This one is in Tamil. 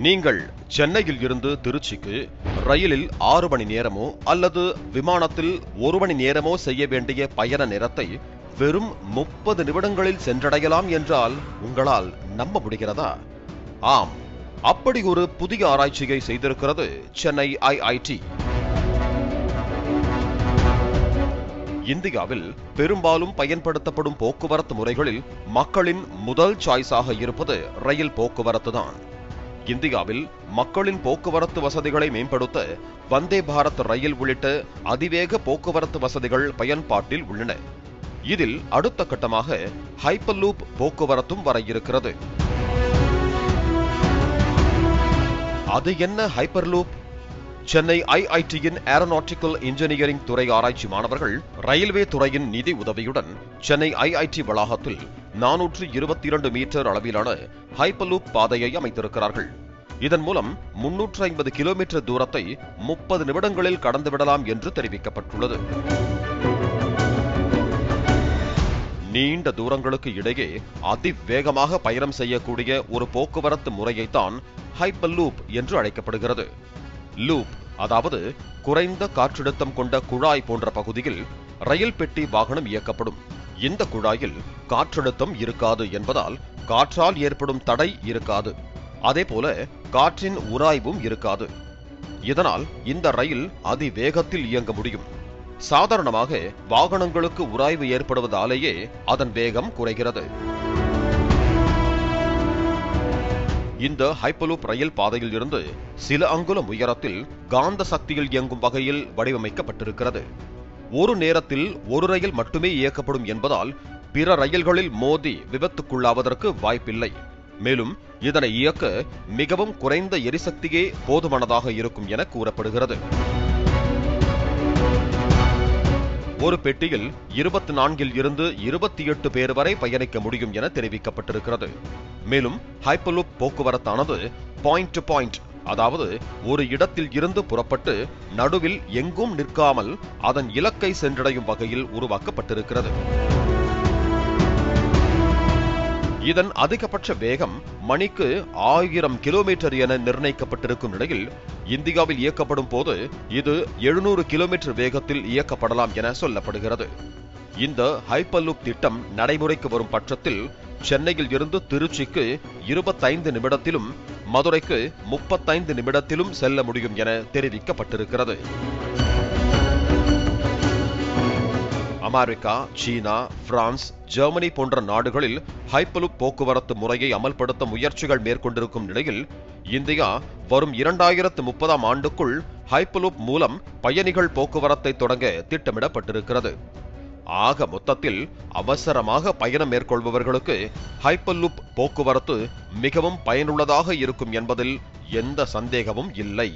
நீங்கள் சென்னையில் இருந்து திருச்சிக்கு ரயிலில் 6 மணி நேரமோ அல்லது விமானத்தில் 1 மணி நேரமோ செய்ய வேண்டிய பயண நேரத்தை வெறும் 30 நிமிடங்களில் சென்றடையலாம் என்றால் உங்களால் நம்ப முடிகிறதா? ஆம், அப்படி ஒரு புதிய ஆராய்ச்சியை செய்திருக்கிறது சென்னை ஐஐடி. இந்தியாவில் பெரும்பாலும் பயன்படுத்தப்படும் போக்குவரத்து முறைகளில் மக்களின் முதல் சாய்ஸாக இருப்பது ரயில் போக்குவரத்து தான். இந்தியாவில் மக்களின் போக்குவரத்து வசதிகளை மேம்படுத்த வந்தே பாரத் ரயில் உள்ளிட்ட அதிவேக போக்குவரத்து வசதிகள் பயன்பாட்டில் உள்ளன. இதில் அடுத்த கட்டமாக ஹைப்பர்லூப் போக்குவரத்தும் வர இருக்கிறது. அது என்ன ஹைப்பர்லூப்? சென்னை ஐஐடியின் ஏரோநாட்டிக்கல் இன்ஜினியரிங் துறை ஆராய்ச்சி மாணவர்கள் ரயில்வே துறையின் நிதி உதவியுடன் சென்னை ஐஐடி வளாகத்தில் 422 மீட்டர் அளவிலான ஹைப்பர்லூப் பாதையை அமைத்திருக்கிறார்கள். இதன் மூலம் 350 கிலோமீட்டர் தூரத்தை 30 நிமிடங்களில் கடந்துவிடலாம் என்று தெரிவிக்கப்பட்டுள்ளது. நீண்ட தூரங்களுக்கு இடையே அதிவேகமாக பயணம் செய்யக்கூடிய ஒரு போக்குவரத்து முறையைத்தான் ஹைப்பர்லூப் என்று அழைக்கப்படுகிறது. லூப், அதாவது குறைந்த காற்றழுத்தம் கொண்ட குழாய் போன்ற பகுதியில் ரயில் பெட்டி வாகனம் இயக்கப்படும். இந்த குழாயில் காற்றழுத்தம் இருக்காது என்பதால் காற்றால் ஏற்படும் தடை இருக்காது. அதேபோல காற்றின் உராய்வும் இருக்காது. இதனால் இந்த ரயில் அதிவேகத்தில் இயங்க முடியும். சாதாரணமாக வாகனங்களுக்கு உராய்வு ஏற்படுவதாலேயே அதன் வேகம் குறைகிறது. இந்த ஹைப்பர்லூப் ரயில் பாதையில் இருந்து சில அங்குலம் உயரத்தில் காந்த சக்தியில் இயங்கும் வகையில் வடிவமைக்கப்பட்டிருக்கிறது. ஒரு நேரத்தில் ஒரு ரயில் மட்டுமே இயக்கப்படும் என்பதால் பிற ரயில்களில் மோதி விபத்துக்குள்ளாவதற்கு வாய்ப்பில்லை. மேலும் இதனை இயக்க மிகவும் குறைந்த எரிசக்தியே போதுமானதாக இருக்கும் என கூறப்படுகிறது. ஒரு பெட்டியில் 24 இருந்து 28 பேர் வரை பயணிக்க முடியும் என தெரிவிக்கப்பட்டிருக்கிறது. மேலும் ஹைப்பர்லூப் போக்குவரத்தானது பாயிண்ட் டு பாயிண்ட், அதாவது ஒரு இடத்தில் இருந்து புறப்பட்டு நடுவில் எங்கும் நிற்காமல் அதன் இலக்கை சென்றடையும் வகையில் உருவாக்கப்பட்டிருக்கிறது. இதன் அதிகபட்ச வேகம் மணிக்கு 1000 கிலோமீட்டர் என நிர்ணயிக்கப்பட்டிருக்கும் நிலையில் இந்தியாவில் இயக்கப்படும் போது இது 700 கிலோமீட்டர் வேகத்தில் இயக்கப்படலாம் என சொல்லப்படுகிறது. இந்த ஹைப்பர்லூப் திட்டம் நடைமுறைக்கு வரும் பட்சத்தில் சென்னையில் இருந்து திருச்சிக்கு 25 நிமிடத்திலும் மதுரைக்கு 35 நிமிடத்திலும் செல்ல முடியும் என தெரிவிக்கப்பட்டிருக்கிறது. அமெரிக்கா, சீனா, பிரான்ஸ், ஜெர்மனி போன்ற நாடுகளில் ஹைப்பர்லூப் போக்குவரத்து முறையை அமல்படுத்த முயற்சிகள் மேற்கொண்டிருக்கும் நிலையில் இந்தியா வரும் 2030ஆம் ஆண்டுக்குள் ஹைப்பர்லூப் மூலம் பயணிகள் போக்குவரத்தை தொடங்க திட்டமிடப்பட்டிருக்கிறது. ஆக மொத்தத்தில் அவசரமாக பயணம் மேற்கொள்பவர்களுக்கு ஹைப்பர்லூப் போக்குவரத்து மிகவும் பயனுள்ளதாக இருக்கும் என்பதில் எந்த சந்தேகமும் இல்லை.